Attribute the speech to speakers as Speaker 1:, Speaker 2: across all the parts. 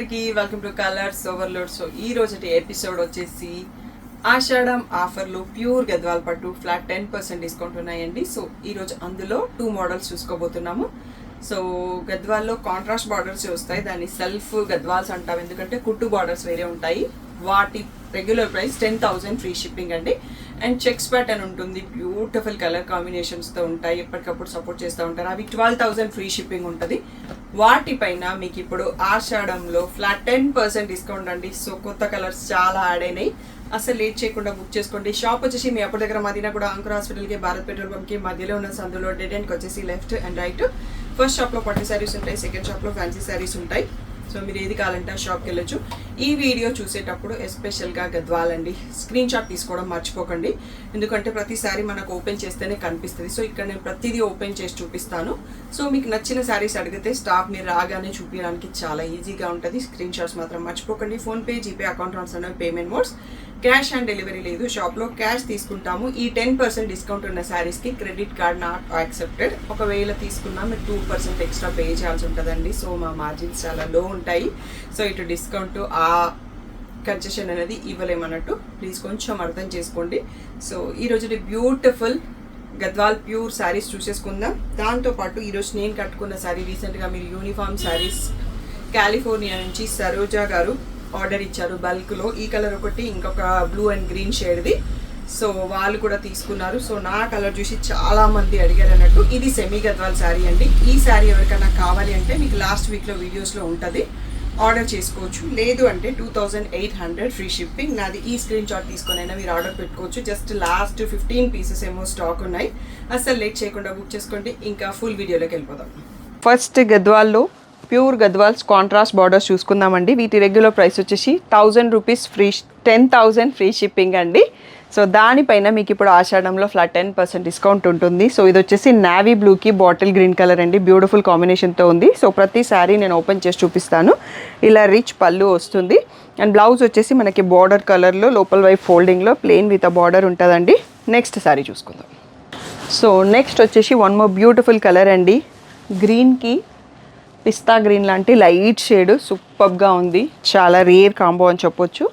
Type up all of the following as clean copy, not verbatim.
Speaker 1: అందరికీ welcome to colours overload. So ఈ రోజుటి ఎపిసోడ్ వచ్చేసి ఆషాఢం ఆఫర్లు ప్యూర్ గద్వాల్ పట్టు ఫ్లాట్ 10% డిస్కౌంట్ ఉన్నాయండి. సో ఈరోజు అందులో 2 మోడల్స్ చూసుకోబోతున్నాము. సో గద్వాల్లో కాంట్రాస్ట్ బార్డర్స్ వస్తాయి, దాన్ని సెల్ఫ్ గద్వాల్స్ అంటాం ఎందుకంటే కుట్టు బార్డర్స్ వేరే ఉంటాయి. వాటి రెగ్యులర్ ప్రైస్ 10,000 ఫ్రీ షిప్పింగ్ అండి. అండ్ చెక్స్ ప్యాటర్న్ ఉంటుంది, బ్యూటిఫుల్ కలర్ కాంబినేషన్స్తో ఉంటాయి, ఎప్పటికప్పుడు సపోర్ట్ చేస్తూ ఉంటారు. అవి 12,000 ఫ్రీ షిప్పింగ్ ఉంటుంది. వాటిపైన మీకు ఇప్పుడు ఆషాఢంలో ఫ్లాట్ 10% డిస్కౌంట్ అండి. సో కొత్త కలర్స్ చాలా యాడ్ అయినాయి, అసలు లేట్ చేయకుండా బుక్ చేసుకోండి. షాప్ వచ్చేసి మీ అప్పటి దగ్గర మదీనా కూడా అంకుర్ హాస్పిటల్కి భారత్ పెట్రోల్ బంక్కి మధ్యలో ఉన్న సందులో డెడ్ ఎండ్కి వచ్చేసి లెఫ్ట్ అండ్ రైట్. ఫస్ట్ షాప్లో పట్టు శారీస్ ఉంటాయి, సెకండ్ షాప్లో ఫ్యాన్సీ శారీస్ ఉంటాయి. సో మీరు ఏది కావాలంటే ఆ షాప్కి వెళ్ళొచ్చు. ఈ వీడియో చూసేటప్పుడు ఎస్పెషల్గా గద్వాల్ అండి స్క్రీన్ షాట్ తీసుకోవడం మర్చిపోకండి, ఎందుకంటే ప్రతిసారి మనకు ఓపెన్ చేస్తేనే కనిపిస్తుంది. సో ఇక్కడ నేను ప్రతిదీ ఓపెన్ చేసి చూపిస్తాను. సో మీకు నచ్చిన శారీస్ అడిగితే స్టాఫ్ మీరు రాగానే చూపించడానికి చాలా ఈజీగా ఉంటుంది. స్క్రీన్ షాట్స్ మాత్రం మర్చిపోకండి. PhonePe, GPay account transfer payment modes. Cash on delivery లేదు, షాప్లో క్యాష్ తీసుకుంటాము. ఈ 10% డిస్కౌంట్ ఉన్న శారీస్కి క్రెడిట్ కార్డ్ నాట్ యాక్సెప్టెడ్. ఒకవేళ తీసుకున్నా మీరు 2% ఎక్స్ట్రా పే చేయాల్సి ఉంటుందండి. సో మా మార్జిన్స్ చాలా లో ఉంటాయి. సో ఇటు డిస్కౌంట్ ఆ కన్సెషన్ అనేది ఇవ్వలేమన్నట్టు, ప్లీజ్ కొంచెం అర్థం చేసుకోండి. సో ఈరోజు బ్యూటిఫుల్ గద్వాల్ ప్యూర్ శారీస్ చూసేసుకుందాం. దాంతోపాటు ఈరోజు నేను కట్టుకున్న శారీ రీసెంట్గా మీరు యూనిఫామ్ శారీస్ కాలిఫోర్నియా నుంచి సరోజా గారు ఆర్డర్ ఇచ్చారు బల్క్లో. ఈ కలర్ ఒకటి, ఇంకొక బ్లూ అండ్ గ్రీన్ షేడ్ది. సో వాళ్ళు కూడా తీసుకున్నారు. సో నా కలర్ చూసి చాలా మంది అడిగారు అన్నట్టు. ఇది సెమీ గద్వాల్ శారీ అండి. ఈ శారీ ఎవరికైనా కావాలి అంటే మీకు లాస్ట్ వీక్లో వీడియోస్లో ఉంటుంది, ఆర్డర్ చేసుకోవచ్చు. లేదు అంటే 2,800 ఫ్రీ షిప్పింగ్. నాది ఈ స్క్రీన్ షాట్ తీసుకొని అయినా మీరు ఆర్డర్ పెట్టుకోవచ్చు. జస్ట్ లాస్ట్ 15 పీసెస్ ఏమో స్టాక్ ఉన్నాయి, అసలు లేట్ చేయకుండా బుక్ చేసుకోండి. ఇంకా ఫుల్ వీడియోలోకి వెళ్ళిపోదాం. ఫస్ట్ గద్వాల్లో ప్యూర్ గద్వాల్స్ కాంట్రాస్ట్ బార్డర్స్ చూసుకుందామండి. వీటి రెగ్యులర్ ప్రైస్ వచ్చేసి 1,000 రూపీస్ ఫ్రీ, 10,000 ఫ్రీ షిప్పింగ్ అండి. సో దానిపైన మీకు ఇప్పుడు ఆషాఢంలో ఫ్లాట్ 10% డిస్కౌంట్ ఉంటుంది. సో ఇది వచ్చేసి నావీ బ్లూకి బాటిల్ గ్రీన్ కలర్ అండి, బ్యూటిఫుల్ కాంబినేషన్తో ఉంది. సో ప్రతి శారీ నేను ఓపెన్ చేసి చూపిస్తాను. ఇలా రిచ్ పళ్ళు వస్తుంది అండ్ బ్లౌజ్ వచ్చేసి మనకి బార్డర్ కలర్లో లోపల వైపు ఫోల్డింగ్లో ప్లెయిన్ విత్ బార్డర్ ఉంటుందండి. నెక్స్ట్ శారీ చూసుకుందాం. సో నెక్స్ట్ వచ్చేసి వన్ మోర్ బ్యూటిఫుల్ కలర్ అండి, గ్రీన్కి పిస్తా గ్రీన్ లాంటి లైట్ షేడ్, సూపర్గా ఉంది, చాలా రేర్ కాంబో అని చెప్పొచ్చు.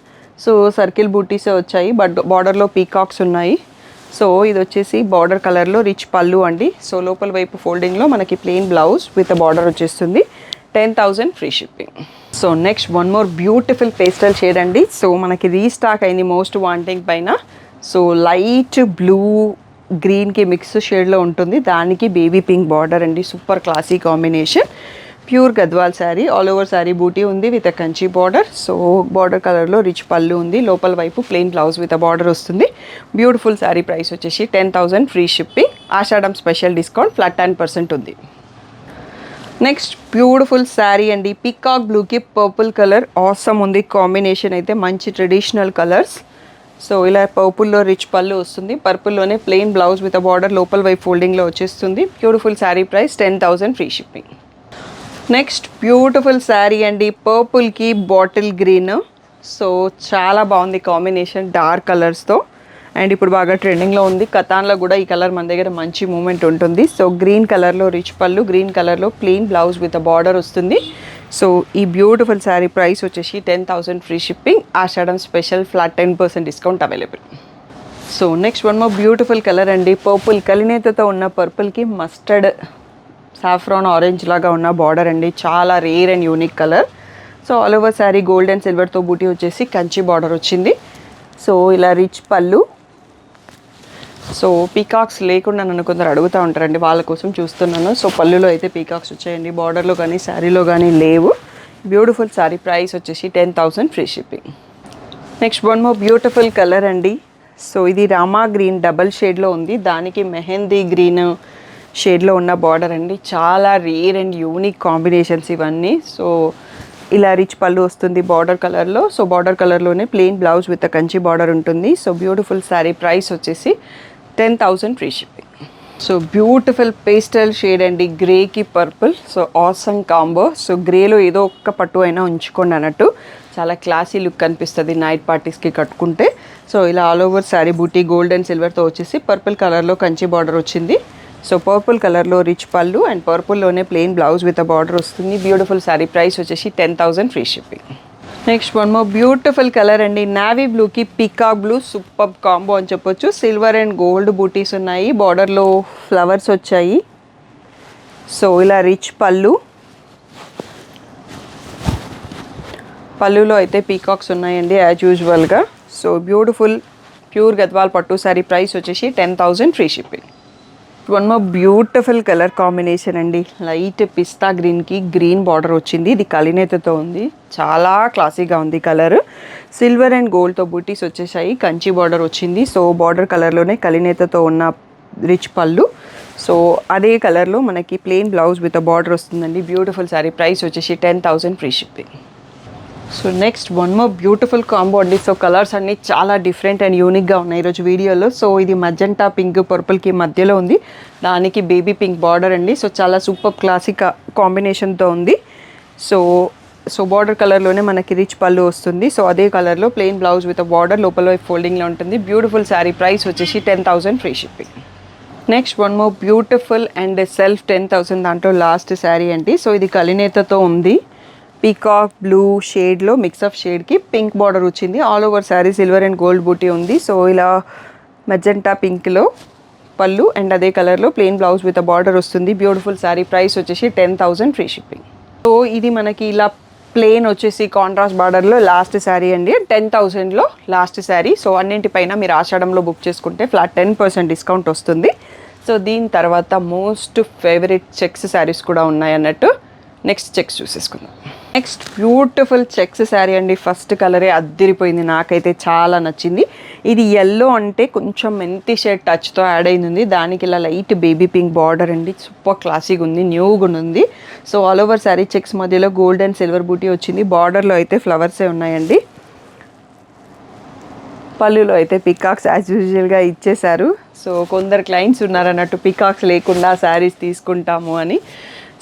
Speaker 1: సో సర్కిల్ బూటీసే వచ్చాయి, బట్ బార్డర్లో పీకాక్స్ ఉన్నాయి. సో ఇది వచ్చేసి బార్డర్ కలర్లో రిచ్ పళ్ళు అండి. సో లోపల వైపు ఫోల్డింగ్లో మనకి ప్లెయిన్ బ్లౌజ్ విత్ బార్డర్ వచ్చేస్తుంది. 10,000 free shipping. So next one more beautiful pastel shade అండి. సో మనకి రీస్టాక్ అయింది మోస్ట్ వాంటింగ్ పైన. సో లైట్ బ్లూ గ్రీన్కి మిక్స్ షేడ్లో ఉంటుంది, దానికి బేబీ పింక్ బార్డర్ అండి, super classy combination. Pure Gadwal sari, all over sari బూటీ ఉంది with Kanchi border. So border కలర్లో రిచ్ పళ్ళు ఉంది, లోపల వైపు ప్లెయిన్ బ్లౌజ్ విత్ బార్డర్ వస్తుంది. బ్యూటిఫుల్ శారీ ప్రైస్ వచ్చేసి 10,000 free shipping. Ashadham special discount flat 10% ఉంది. నెక్స్ట్ బ్యూటిఫుల్ శారీ అండి, పీకాక్ బ్లూకి పర్పుల్ కలర్, ఆసమ్ ఉంది కాంబినేషన్ అయితే, మంచి ట్రెడిషనల్ కలర్స్. సో ఇలా పర్పుల్లో రిచ్ పళ్ళు వస్తుంది, పర్పుల్లోనే ప్లెయిన్ బ్లౌజ్ విత్ బార్డర్ లోపల వైపు ఫోల్డింగ్లో వచ్చేస్తుంది. Beautiful sari price 10,000 free shipping. Next beautiful sari అండి, పర్పుల్కి బాటిల్ గ్రీన్. సో చాలా బాగుంది కాంబినేషన్ డార్క్ కలర్స్తో, అండ్ ఇప్పుడు బాగా ట్రెండింగ్లో ఉంది. కతాన్లో కూడా ఈ కలర్ మన దగ్గర మంచి మూమెంట్ ఉంటుంది. సో గ్రీన్ కలర్లో రిచ్ పళ్ళు, గ్రీన్ కలర్లో ప్లెయిన్ బ్లౌజ్ విత్ బార్డర్ వస్తుంది. సో ఈ బ్యూటిఫుల్ శారీ ప్రైస్ వచ్చేసి 10,000 free shipping. Ashadham special flat 10% discount available. So next one more beautiful colour అండి, పర్పుల్ కలినేతతో ఉన్న పర్పుల్కి మస్టర్డ్ సాఫ్రాన్ ఆరెంజ్ లాగా ఉన్న బార్డర్ అండి, చాలా rare and unique colour. So all over sari gold and సిల్వర్తో బూటీ వచ్చేసి కంచి బార్డర్ వచ్చింది. సో ఇలా రిచ్ పళ్ళు. సో పీకాక్స్ లేకుండా నన్ను కొందరు అడుగుతూ ఉంటారండి, వాళ్ళ కోసం చూస్తున్నాను. సో పళ్ళులో అయితే పీకాక్స్ వచ్చాయండి, బార్డర్లో కానీ శారీలో కానీ లేవు. బ్యూటిఫుల్ శారీ ప్రైస్ వచ్చేసి 10,000 free shipping. Next one more beautiful colour అండి. సో ఇది రామా గ్రీన్ డబల్ షేడ్లో ఉంది, దానికి మెహందీ గ్రీన్ షేడ్లో ఉన్న బార్డర్ అండి, చాలా రేర్ అండ్ యూనిక్ కాంబినేషన్స్ ఇవన్నీ. సో ఇలా రిచ్ పళ్ళు వస్తుంది బార్డర్ కలర్లో. సో బార్డర్ కలర్లోనే plain blouse with Kanchi border ఉంటుంది. సో బ్యూటిఫుల్ శారీ ప్రైస్ వచ్చేసి 10,000 free shipping. So beautiful pastel shade అండి, గ్రేకి purple. So awesome combo. So గ్రేలో ఏదో ఒక్క పట్టు అయినా ఉంచుకోండి అన్నట్టు, చాలా క్లాసీ లుక్ కనిపిస్తుంది నైట్ పార్టీస్కి కట్టుకుంటే. సో ఇలా ఆల్ ఓవర్ శారీ బూటీ గోల్డ్ అండ్ సిల్వర్తో వచ్చేసి పర్పుల్ కలర్లో కంచి బార్డర్ వచ్చింది. సో పర్పుల్ కలర్లో రిచ్ పళ్ళు అండ్ పర్పుల్లోనే plain blouse with a border వస్తుంది. బ్యూటిఫుల్ శారీ, ప్రైస్ వచ్చేసి 10,000 free shipping. Next one more beautiful colour అండి, నావీ బ్లూకి పీకాక్ బ్లూ, సూపర్ కాంబో అని చెప్పొచ్చు. సిల్వర్ అండ్ గోల్డ్ బూటీస్ ఉన్నాయి, బార్డర్లో ఫ్లవర్స్ వచ్చాయి. సో ఇలా రిచ్ పళ్ళులో అయితే పీకాక్స్ ఉన్నాయండి యాజ్ యూజువల్గా. సో బ్యూటిఫుల్ ప్యూర్ గద్వాల్ పట్టు శారీ, ప్రైస్ వచ్చేసి 10,000 free shipping. One more beautiful colour combination అండి, లైట్ పిస్తా గ్రీన్కి గ్రీన్ బార్డర్ వచ్చింది. ఇది కలినేతతో ఉంది, చాలా క్లాసీగా ఉంది కలర్. సిల్వర్ అండ్ గోల్డ్తో బూటీస్ వచ్చేసాయి, కంచి బార్డర్ వచ్చింది. సో బార్డర్ కలర్లోనే కలినేతతో ఉన్న రిచ్ పళ్ళు. సో అదే కలర్లో మనకి ప్లెయిన్ బ్లౌజ్ విత్ బార్డర్ వస్తుందండి. బ్యూటిఫుల్ శారీ, ప్రైస్ వచ్చేసి 10,000 free shipping. So next one more beautiful combo అండి. సో కలర్స్ అన్నీ చాలా డిఫరెంట్ అండ్ యూనిక్గా ఉన్నాయి ఈరోజు వీడియోలో. సో ఇది మజంటా పింక్ పర్పుల్కి మధ్యలో ఉంది, దానికి బేబీ పింక్ బార్డర్ అండి. సో చాలా సూపర్ క్లాసిక్ కాంబినేషన్తో ఉంది. సో బార్డర్ కలర్లోనే మనకి రిచ్ పళ్ళు వస్తుంది. సో అదే కలర్లో ప్లెయిన్ బ్లౌజ్ విత్ బార్డర్, లోపల ఫోల్డింగ్లో ఉంటుంది. బ్యూటిఫుల్ శారీ, ప్రైస్ వచ్చేసి 10,000 free shipping. Next one more beautiful and self 10,000 దాంట్లో లాస్ట్ శారీ అండి. సో ఇది కలినేతతో ఉంది, పీకాక్ బ్లూ షేడ్లో మిక్సప్ షేడ్కి పింక్ బార్డర్ వచ్చింది. All over sari silver and gold బూటీ ఉంది. సో ఇలా మెజెంటా పింక్లో పళ్ళు అండ్ అదే కలర్లో ప్లెయిన్ బ్లౌజ్ విత్ బార్డర్ వస్తుంది. బ్యూటిఫుల్ శారీ, ప్రైస్ వచ్చేసి 10,000 ఫ్రీ షిప్పింగ్. సో ఇది మనకి ఇలా ప్లెయిన్ వచ్చేసి కాంట్రాస్ట్ బార్డర్లో లాస్ట్ శారీ అండి, 10,000లో లాస్ట్ శారీ. సో అన్నింటిపైన మీరు ఆషాఢంలో బుక్ చేసుకుంటే ఫ్లాట్ 10% డిస్కౌంట్ వస్తుంది. సో దీని తర్వాత మోస్ట్ ఫేవరెట్ చెక్స్ శారీస్ కూడా ఉన్నాయి అన్నట్టు. నెక్స్ట్ చెక్స్ చూసేసుకుందాం. నెక్స్ట్ బ్యూటిఫుల్ చెక్స్ శారీ అండి, ఫస్ట్ కలరే అద్దిరిపోయింది, నాకైతే చాలా నచ్చింది. ఇది ఎల్లో అంటే కొంచెం మెంతి షేడ్ టచ్తో యాడ్ అయింది, దానికి ఇలా లైట్ బేబీ పింక్ బార్డర్ అండి. సూపర్ క్లాసీగా ఉంది, న్యూగా ఉంది. So all over sari checks మధ్యలో గోల్డ్ అండ్ సిల్వర్ బూటీ వచ్చింది. బార్డర్లో అయితే ఫ్లవర్సే ఉన్నాయండి. పళ్ళులో అయితే పికాక్స్ యాజ్ యూజువల్గా ఇచ్చేశారు. సో కొందరు క్లయింట్స్ ఉన్నారన్నట్టు పికాక్స్ లేకుండా శారీస్ తీసుకుంటాము అని.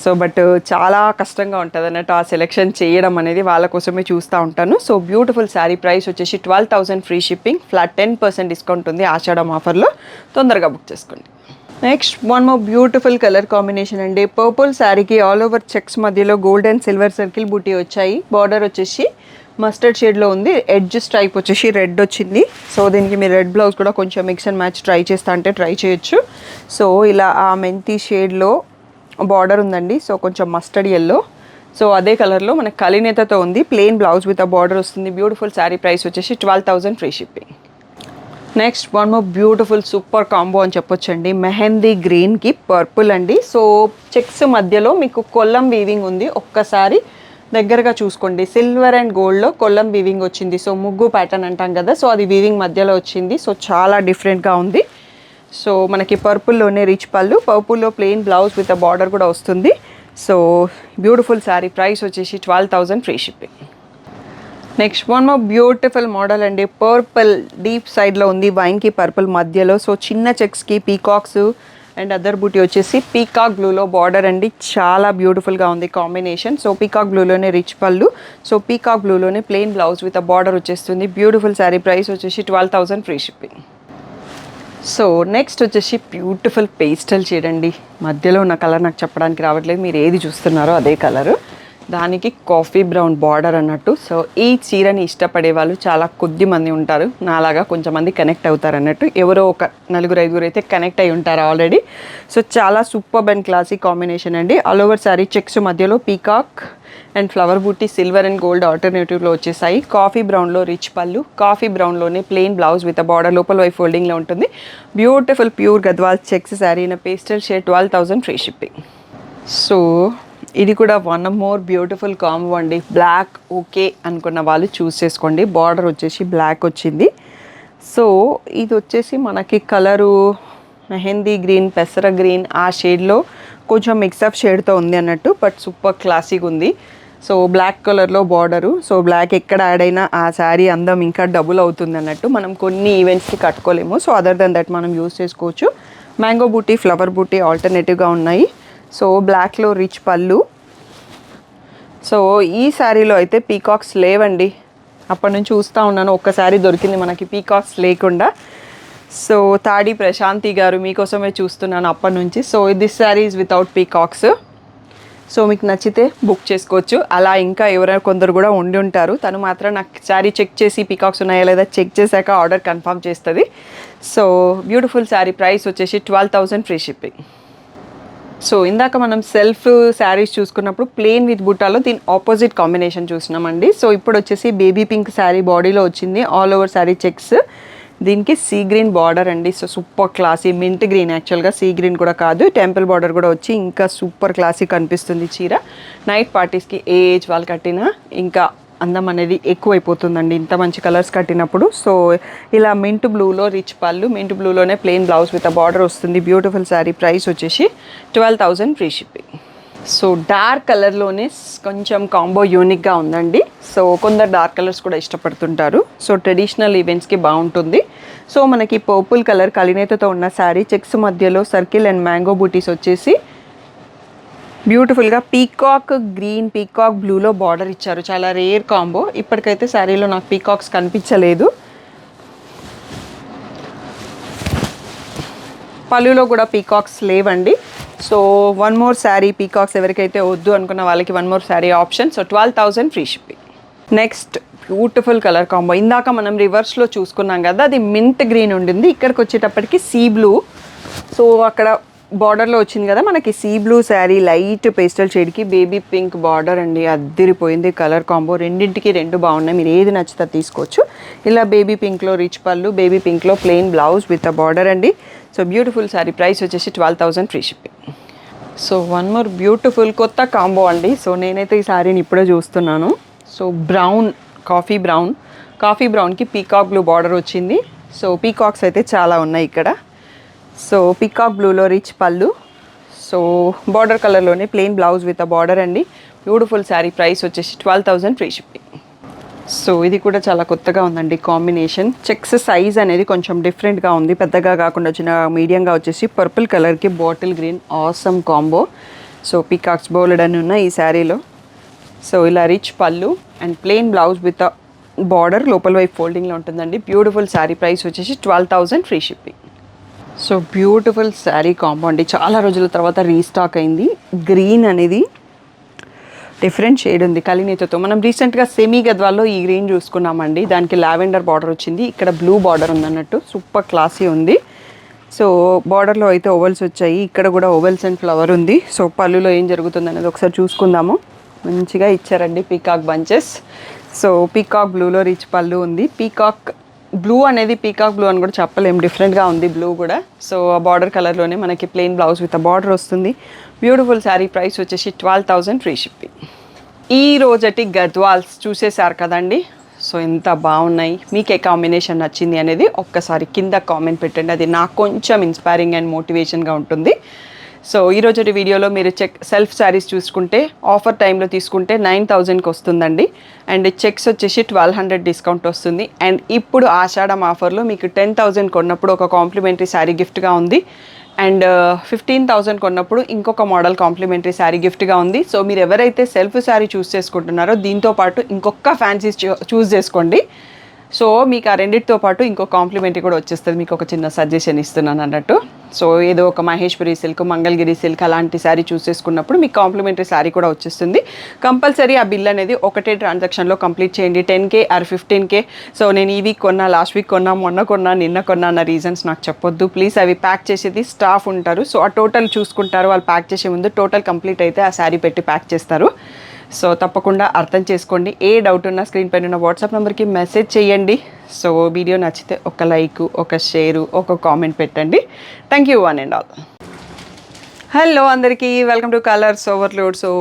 Speaker 1: సో బట్ చాలా కష్టంగా ఉంటుంది అన్నట్టు ఆ సెలెక్షన్ చేయడం అనేది, వాళ్ళ కోసమే చూస్తూ ఉంటాను. సో బ్యూటిఫుల్ శారీ, ప్రైస్ వచ్చేసి 12,000 ఫ్రీ షిప్పింగ్, ఫ్లాట్ 10% డిస్కౌంట్ ఉంది ఆషాఢం ఆఫర్లో, తొందరగా బుక్ చేసుకోండి. Next one more beautiful colour combination అండి, పర్పుల్ శారీకి ఆల్ ఓవర్ చెక్స్ మధ్యలో గోల్డ్ అండ్ సిల్వర్ సర్కిల్ బూటీ వచ్చాయి. బార్డర్ వచ్చేసి మస్టర్డ్ షేడ్లో ఉంది, ఎడ్జ్ స్ట్రైప్ వచ్చేసి రెడ్ వచ్చింది. సో దీనికి మీరు రెడ్ బ్లౌజ్ కూడా కొంచెం మిక్స్ అండ్ మ్యాచ్ ట్రై చేస్తా అంటే ట్రై చేయొచ్చు. సో ఇలా ఆ మెంతి షేడ్లో బార్డర్ ఉందండి. సో కొంచెం మస్టర్డ్ ఎల్లో, సో అదే కలర్లో మనకి కలినేతతో ఉంది, ప్లెయిన్ బ్లౌజ్ విత్ ఆ బార్డర్ వస్తుంది. బ్యూటిఫుల్ శారీ, ప్రైస్ వచ్చేసి 12,000 free shipping. Next one more beautiful super combo అని చెప్పొచ్చండి, మెహందీ గ్రీన్కి పర్పుల్ అండి. సో చెక్స్ మధ్యలో మీకు కొల్లం వీవింగ్ ఉంది, ఒక్కసారి దగ్గరగా చూసుకోండి. సిల్వర్ అండ్ గోల్డ్లో కొల్లం వీవింగ్ వచ్చింది. సో ముగ్గు ప్యాటర్న్ అంటాం కదా, సో అది వీవింగ్ మధ్యలో వచ్చింది. సో చాలా డిఫరెంట్గా ఉంది. సో మనకి పర్పుల్లోనే రిచ్ పళ్ళు, పర్పుల్లో plain blouse with a border కూడా వస్తుంది. సో బ్యూటిఫుల్ శారీ, ప్రైస్ వచ్చేసి 12,000 free shipping. Next one more beautiful model అండి, పర్పుల్ డీప్ సైడ్లో ఉంది, వైన్కి పర్పుల్ మధ్యలో. సో చిన్న చెక్స్కి పీకాక్స్ అండ్ అదర్ బూటీ వచ్చేసి పీకాక్ బ్లూలో బార్డర్ అండి, చాలా బ్యూటిఫుల్గా ఉంది కాంబినేషన్. సో పీకాక్ బ్లూలోనే రిచ్ పళ్ళు, సో పీకాక్ బ్లూలోనే plain blouse with a border వచ్చేస్తుంది. బ్యూటిఫుల్ శారీ, ప్రైస్ వచ్చేసి 12,000 ఫ్రీ షిప్పింగ్. సో నెక్స్ట్ వచ్చేసి బ్యూటిఫుల్ పేస్టల్ షేడ్ అండి, మధ్యలో ఉన్న కలర్ నాకు చెప్పడానికి రావట్లేదు, మీరు ఏది చూస్తున్నారో అదే కలరు, దానికి కాఫీ బ్రౌన్ బార్డర్ అన్నట్టు. సో ఈ చీరని ఇష్టపడే వాళ్ళు చాలా కొద్ది మంది ఉంటారు, నాలాగా కొంచెం మంది కనెక్ట్ అవుతారు అన్నట్టు. ఎవరో ఒక 4-5 అయితే కనెక్ట్ అయి ఉంటారు ఆల్రెడీ. సో చాలా సూపర్ అండ్ క్లాసిక్ కాంబినేషన్ అండి. ఆల్ ఓవర్ శారీ చెక్స్ మధ్యలో పీకాక్ అండ్ ఫ్లవర్ బూటీ సిల్వర్ అండ్ గోల్డ్ ఆల్టర్నేటివ్లో వచ్చేసాయి. కాఫీ బ్రౌన్లో రిచ్ పళ్ళు, కాఫీ బ్రౌన్లోనే ప్లెయిన్ బ్లౌజ్ విత్ బార్డర్, లోపల వైపు ఫోల్డింగ్లో ఉంటుంది. Beautiful pure Gadwal checks sari in pastel shade, 12,000 free shipping. So ఇది కూడా వన్ మోర్ బ్యూటిఫుల్ కాంబో అండి, బ్లాక్ ఓకే అనుకున్న వాళ్ళు చూస్ చేసుకోండి. బార్డర్ వచ్చేసి బ్లాక్ వచ్చింది. సో ఇది వచ్చేసి మనకి కలరు మెహందీ గ్రీన్, పెసర గ్రీన్ ఆ షేడ్లో కొంచెం మిక్సప్ షేడ్తో ఉంది అన్నట్టు, బట్ సూపర్ క్లాసిక్ ఉంది. సో బ్లాక్ కలర్లో బార్డరు, సో బ్లాక్ ఎక్కడ యాడ్ అయినా ఆ శారీ అందం ఇంకా డబుల్ అవుతుంది అన్నట్టు. మనం కొన్ని ఈవెంట్స్కి కట్టుకోలేము, సో అదర్ దెన్ దట్ మనం యూస్ చేసుకోవచ్చు. మ్యాంగో బూటీ, ఫ్లవర్ బూటీ ఆల్టర్నేటివ్గా ఉన్నాయి. సో బ్లాక్లో రిచ్ పళ్ళు. సో ఈ శారీలో అయితే పీకాక్స్ లేవండి, అప్పటి నుంచి చూస్తూ ఉన్నాను, ఒక్క శారీ దొరికింది మనకి పీకాక్స్ లేకుండా. సో తాడి ప్రశాంతి గారు మీకోసమే చూస్తున్నాను అప్పటి నుంచి. So this sari is without peacocks. So మీకు నచ్చితే బుక్ చేసుకోవచ్చు. అలా ఇంకా ఎవరైనా కొందరు కూడా ఉండి ఉంటారు, తను మాత్రం నాకు శారీ చెక్ చేసి పీకాక్స్ ఉన్నాయా లేదా చెక్ చేశాక ఆర్డర్ కన్ఫర్మ్ చేస్తుంది. సో బ్యూటిఫుల్ శారీ, ప్రైస్ వచ్చేసి 12,000 ఫ్రీ షిప్పింగ్. సో ఇందాక మనం సెల్ఫ్ శారీస్ చూసుకున్నప్పుడు ప్లెయిన్ విత్ బుట్టాలో దీని ఆపోజిట్ కాంబినేషన్ చూసినామండి. సో ఇప్పుడు వచ్చేసి బేబీ పింక్ శారీ బాడీలో వచ్చింది, ఆల్ ఓవర్ శారీ చెక్స్, దీనికి సీ గ్రీన్ బార్డర్ అండి. So super classy, mint green, యాక్చువల్గా సీ గ్రీన్ కూడా కాదు, టెంపుల్ బార్డర్ కూడా వచ్చి ఇంకా సూపర్ క్లాసీ కనిపిస్తుంది చీర. నైట్ పార్టీస్కి ఏ ఏజ్ వాళ్ళు కట్టినా ఇంకా అందం అనేది ఎక్కువైపోతుందండి ఇంత మంచి కలర్స్ కట్టినప్పుడు. సో ఇలా మింట్ బ్లూలో రిచ్ పళ్ళు, మింట్ బ్లూలోనే plain blouse with a border వస్తుంది. బ్యూటిఫుల్ శారీ, ప్రైస్ వచ్చేసి 12,000 ఫ్రీ షిప్పింగ్. సో డార్క్ కలర్లోనే కొంచెం కాంబో యూనిక్గా ఉందండి. సో కొందరు డార్క్ కలర్స్ కూడా ఇష్టపడుతుంటారు, సో ట్రెడిషనల్ ఈవెంట్స్కి బాగుంటుంది. సో మనకి పర్పుల్ కలర్ కలినేతతో ఉన్న శారీ, చెక్స్ మధ్యలో సర్కిల్ అండ్ మ్యాంగో బూటీస్ వచ్చేసి బ్యూటిఫుల్గా పీకాక్ గ్రీన్, పీకాక్ బ్లూలో బార్డర్ ఇచ్చారు. చాలా రేర్ కాంబో. ఇప్పటికైతే శారీలో నాకు పీకాక్స్ కనిపించలేదు. పళ్ళులో కూడా పీకాక్స్ లేవండి. So one more sari, peacocks ఎవరికైతే వద్దు అనుకున్న వాళ్ళకి one more sari option. So 12,000 free shipping. Next beautiful colour combo. ఇందాక మనం రివర్స్లో చూసుకున్నాం కదా, అది మింట్ గ్రీన్ ఉండింది, ఇక్కడికి వచ్చేటప్పటికి సీ బ్లూ. సో అక్కడ బార్డర్లో వచ్చింది కదా మనకి sea blue sari, light pastel షేడ్కి బేబీ పింక్ బార్డర్ అండి. అద్దిరిపోయింది కలర్ కాంబో. రెండింటికి రెండు బాగున్నాయి, మీరు ఏది నచ్చితే తీసుకోవచ్చు. ఇలా బేబీ పింక్లో రిచ్ పళ్ళు, బేబీ పింక్లో plain blouse with a border అండి. సో బ్యూటిఫుల్ శారీ, ప్రైస్ వచ్చేసి 12,000 free shipping. So one more beautiful కొత్త కాంబో అండి. సో నేనైతే ఈ శారీని ఇప్పుడే చూస్తున్నాను. సో బ్రౌన్, కాఫీ బ్రౌన్కి పీకాక్ బ్లూ బార్డర్ వచ్చింది. సో పీకాక్స్ అయితే చాలా ఉన్నాయి ఇక్కడ. సో పీకాక్ బ్లూలో రిచ్ పళ్ళు, సో బార్డర్ కలర్లోనే plain blouse with a border అండి. బ్యూటిఫుల్ శారీ, ప్రైస్ వచ్చేసి 12,000 ఫ్రీ షిప్పింగ్. సో ఇది కూడా చాలా కొత్తగా ఉందండి కాంబినేషన్. చెక్స్ సైజ్ అనేది కొంచెం డిఫరెంట్గా ఉంది, పెద్దగా కాకుండా చిన్న మీడియంగా వచ్చేసి పర్పుల్ కలర్కి bottle green, awesome combo. So peacocks bold అని ఉన్న ఈ శారీలో. సో ఇలా రిచ్ పళ్ళు and plain blouse with border, లోపల వైపు ఫోల్డింగ్లో ఉంటుందండి. బ్యూటిఫుల్ శారీ, ప్రైస్ వచ్చేసి 12,000 free shipping. So beautiful sari combo అండి, చాలా రోజుల తర్వాత రీస్టాక్ అయింది. గ్రీన్ అనేది డిఫరెంట్ షేడ్ ఉంది కలినేతతో. మనం రీసెంట్గా సెమీ గద్వాల్లో ఈ గ్రీన్ చూసుకున్నామండి, దానికి లావెండర్ బార్డర్ వచ్చింది, ఇక్కడ బ్లూ బార్డర్ ఉందన్నట్టు. సూపర్ క్లాసీ ఉంది. సో బార్డర్లో అయితే ఓవెల్స్ వచ్చాయి, ఇక్కడ కూడా ఓవెల్స్ అండ్ ఫ్లవర్ ఉంది. సో పళ్ళులో ఏం జరుగుతుంది అనేది ఒకసారి చూసుకుందాము. మంచిగా ఇచ్చారండి పీకాక్ బంచెస్. సో పీకాక్ బ్లూలో రిచ్ పళ్ళు ఉంది. పీకాక్ బ్లూ అనేది పీకాక్ బ్లూ అని కూడా చెప్పలేం, డిఫరెంట్గా ఉంది బ్లూ కూడా. సో ఆ బార్డర్ కలర్లోనే మనకి ప్లెయిన్ బ్లౌజ్ విత్ ఆ బార్డర్ వస్తుంది. బ్యూటిఫుల్ శారీ, ప్రైస్ వచ్చేసి 12,000 ఫ్రీ షిప్పింగ్. ఈ రోజటి గద్వాల్స్ చూసేశారు కదండి. సో ఎంత బాగున్నాయి, మీకు ఏ కాంబినేషన్ నచ్చింది అనేది ఒక్కసారి కింద కామెంట్ పెట్టండి, అది నాకు కొంచెం ఇన్స్పైరింగ్ అండ్ మోటివేషన్గా ఉంటుంది. సో ఈరోజు వీడియోలో మీరు సెల్ఫ్ శారీస్ చూసుకుంటే ఆఫర్ టైంలో తీసుకుంటే 9,000కి వస్తుందండి. అండ్ చెక్స్ వచ్చేసి 1,200 డిస్కౌంట్ వస్తుంది. అండ్ ఇప్పుడు ఆషాఢం ఆఫర్లో మీకు 10,000 కొన్నప్పుడు ఒక కాంప్లిమెంటరీ శారీ గిఫ్ట్గా ఉంది. అండ్ 15,000 కొన్నప్పుడు ఇంకొక మోడల్ కాంప్లిమెంటరీ శారీ గిఫ్ట్గా ఉంది. సో మీరు ఎవరైతే సెల్ఫ్ శారీ చూస్ చేసుకుంటున్నారో దీంతో పాటు ఇంకొక ఫ్యాన్సీ చూస్ చేసుకోండి. సో మీకు ఆ రెండింటితో పాటు ఇంకో కాంప్లిమెంటరీ కూడా వచ్చేస్తుంది. మీకు ఒక చిన్న సజెషన్ ఇస్తున్నాను అన్నట్టు. సో ఏదో ఒక మహేశ్వరి సిల్క్, మంగళగిరి సిల్క్ అలాంటి శారీ చూస్ చేసుకున్నప్పుడు మీకు కాంప్లిమెంటరీ శారీ కూడా వచ్చేస్తుంది. కంపల్సరీ ఆ బిల్ అనేది ఒకటే ట్రాన్సాక్షన్లో కంప్లీట్ చేయండి, 10K ఆర్ 15K. సో నేను ఈ వీక్ కొన్నా, లాస్ట్ వీక్ కొన్నా, మొన్న కొన్నా, నిన్న కొన్నా అన్న రీజన్స్ నాకు చెప్పొద్దు ప్లీజ్. అవి ప్యాక్ చేసేది స్టాఫ్ ఉంటారు, సో ఆ టోటల్ చూసుకుంటారు. వాళ్ళు ప్యాక్ చేసే ముందు టోటల్ కంప్లీట్ అయితే ఆ శారీ పెట్టి ప్యాక్ చేస్తారు. సో తప్పకుండా అర్థం చేసుకోండి. ఏ డౌట్ ఉన్నా స్క్రీన్ పైన ఉన్న వాట్సాప్ నెంబర్కి మెసేజ్ చేయండి. సో వీడియో నచ్చితే ఒక లైక్, ఒక షేరు, ఒక కామెంట్ పెట్టండి. Thank you one and all. Hello అందరికీ, welcome to colours overload. So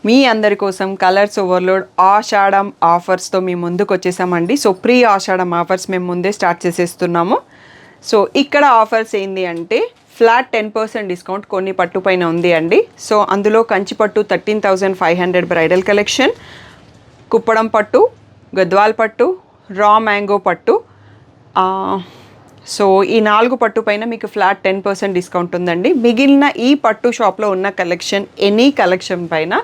Speaker 1: మీ అందరి కోసం కలర్స్ ఓవర్లోడ్ ఆషాఢం ఆఫర్స్తో మేము ముందుకు వచ్చేసామండి. సో ప్రీ ఆషాఢం ఆఫర్స్ మేము ముందే స్టార్ట్ చేసేస్తున్నాము. సో ఇక్కడ ఆఫర్స్ ఏంటి అంటే ఫ్లాట్ 10% డిస్కౌంట్ కొన్ని పట్టు పైన ఉంది అండి. సో అందులో కంచి పట్టు 13,500 బ్రైడల్ కలెక్షన్, కుప్పడం పట్టు, గద్వాల్ పట్టు, రా మ్యాంగో పట్టు. సో ఈ 4 పట్టు పైన మీకు ఫ్లాట్ 10% డిస్కౌంట్ ఉందండి. మిగిలిన ఈ పట్టు షాప్లో ఉన్న కలెక్షన్, ఎనీ కలెక్షన్ పైన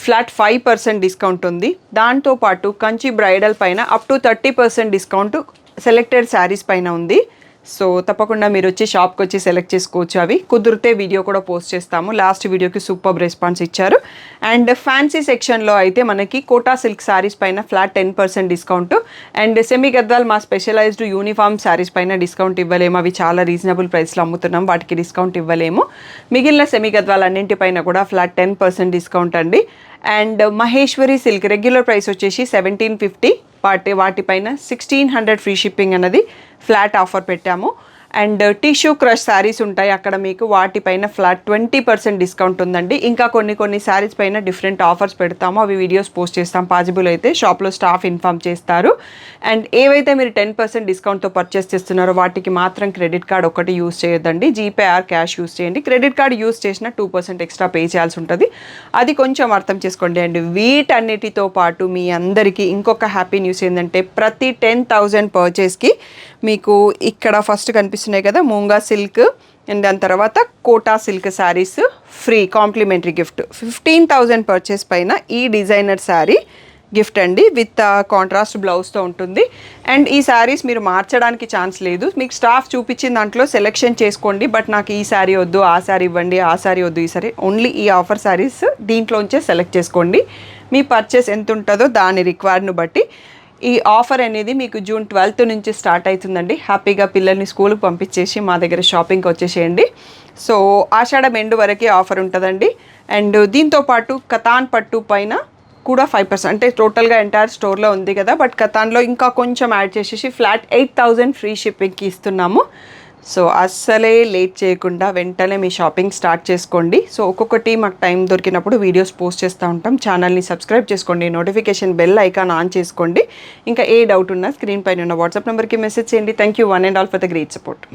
Speaker 1: ఫ్లాట్ 5% డిస్కౌంట్ ఉంది. దాంతోపాటు కంచి బ్రైడల్ పైన up to 30% discount selected saris పైన ఉంది. సో తప్పకుండా మీరు వచ్చి షాప్కి వచ్చి సెలెక్ట్ చేసుకోవచ్చు. అవి కుదిరితే వీడియో కూడా పోస్ట్ చేస్తాము. లాస్ట్ వీడియోకి సూపర్ రెస్పాన్స్ ఇచ్చారు. అండ్ ఫ్యాన్సీ సెక్షన్లో అయితే మనకి కోటా సిల్క్ శారీస్ పైన flat 10% discount. And semi Gadwal మా స్పెషలైజ్డ్ యూనిఫామ్ శారీస్ పైన డిస్కౌంట్ ఇవ్వలేము. అవి చాలా రీజనబుల్ ప్రైస్లో అమ్ముతున్నాం, వాటికి డిస్కౌంట్ ఇవ్వలేము. మిగిలిన సెమీ గద్వాల్ అన్నింటిపైన కూడా ఫ్లాట్ 10% డిస్కౌంట్ అండి. And Maheshwari silk regular price వచ్చేసి 1750, వాటిపైన 1600 ఫ్రీ షిప్పింగ్ అన్నది ఫ్లాట్ ఆఫర్ పెట్టాము. అండ్ టిష్యూ క్రష్ శారీస్ ఉంటాయి అక్కడ మీకు, వాటిపైన ఫ్లాట్ 20% డిస్కౌంట్ ఉందండి. ఇంకా కొన్ని శారీస్ పైన డిఫరెంట్ ఆఫర్స్ పెడతాము, అవి వీడియోస్ పోస్ట్ చేస్తాం. పాసిబుల్ అయితే షాప్లో స్టాఫ్ ఇన్ఫామ్ చేస్తారు. అండ్ ఏవైతే మీరు 10% డిస్కౌంట్తో పర్చేస్ చేస్తున్నారో వాటికి మాత్రం క్రెడిట్ కార్డ్ ఒకటి యూస్ చేయొద్దండి, జీపే ఆర్ క్యాష్ యూస్ చేయండి. క్రెడిట్ కార్డ్ యూస్ చేసిన 2% ఎక్స్ట్రా పే చేయాల్సి ఉంటుంది, అది కొంచెం అర్థం చేసుకోండి. అండ్ వీటన్నిటితో పాటు మీ అందరికీ ఇంకొక హ్యాపీ న్యూస్ ఏంటంటే ప్రతి 10,000 పర్చేస్కి మీకు ఇక్కడ ఫస్ట్ కనిపిస్తున్నాయి కదా మూంగా సిల్క్, అండ్ దాని తర్వాత Kota silk saris free complimentary gift. 15,000 purchase పైన ఈ డిజైనర్ శారీ గిఫ్ట్ అండి, విత్ కాంట్రాస్ట్ బ్లౌజ్తో ఉంటుంది. అండ్ ఈ శారీస్ మీరు మార్చడానికి ఛాన్స్ లేదు, మీకు స్టాఫ్ చూపించిన దాంట్లో సెలెక్షన్ చేసుకోండి. బట్ నాకు ఈ శారీ వద్దు, ఆ శారీ ఇవ్వండి, ఆ శారీ వద్దు, ఈ శారీ ఓన్లీ ఈ ఆఫర్ శారీస్ దీంట్లోంచే సెలెక్ట్ చేసుకోండి. మీ పర్చేస్ ఎంత ఉంటుందో దాని రిక్వైర్డ్ను బట్టి. ఈ ఆఫర్ అనేది మీకు జూన్ 12th నుంచి స్టార్ట్ అవుతుందండి. హ్యాపీగా పిల్లల్ని స్కూల్కి పంపించేసి మా దగ్గర షాపింగ్కి వచ్చేసేయండి. సో ఆషాఢం ఎండ్ వరకే ఆఫర్ ఉంటుందండి. అండ్ దీంతోపాటు కతాన్ పట్టు పైన కూడా 5%, అంటే టోటల్గా ఎంటైర్ స్టోర్లో ఉంది కదా, బట్ కతాన్లో ఇంకా కొంచెం యాడ్ చేసేసి ఫ్లాట్ 8,000 ఫ్రీ షిప్పింగ్కి ఇస్తున్నాము. సో అస్సలే లేట్ చేయకుండా వెంటనే మీ షాపింగ్ స్టార్ట్ చేసుకోండి. సో ఒక్కొక్కటి మాకు టైం దొరికినప్పుడు వీడియోస్ పోస్ట్ చేస్తూ ఉంటాం. ఛానల్ని సబ్స్క్రైబ్ చేసుకోండి, నోటిఫికేషన్ బెల్ ఐకాన్ ఆన్ చేసుకోండి. ఇంకా ఏ డౌట్ ఉన్నా స్క్రీన్ పైన ఉన్న వాట్సాప్ నెంబర్కి మెసేజ్ చేయండి. Thank you one and all for the great support.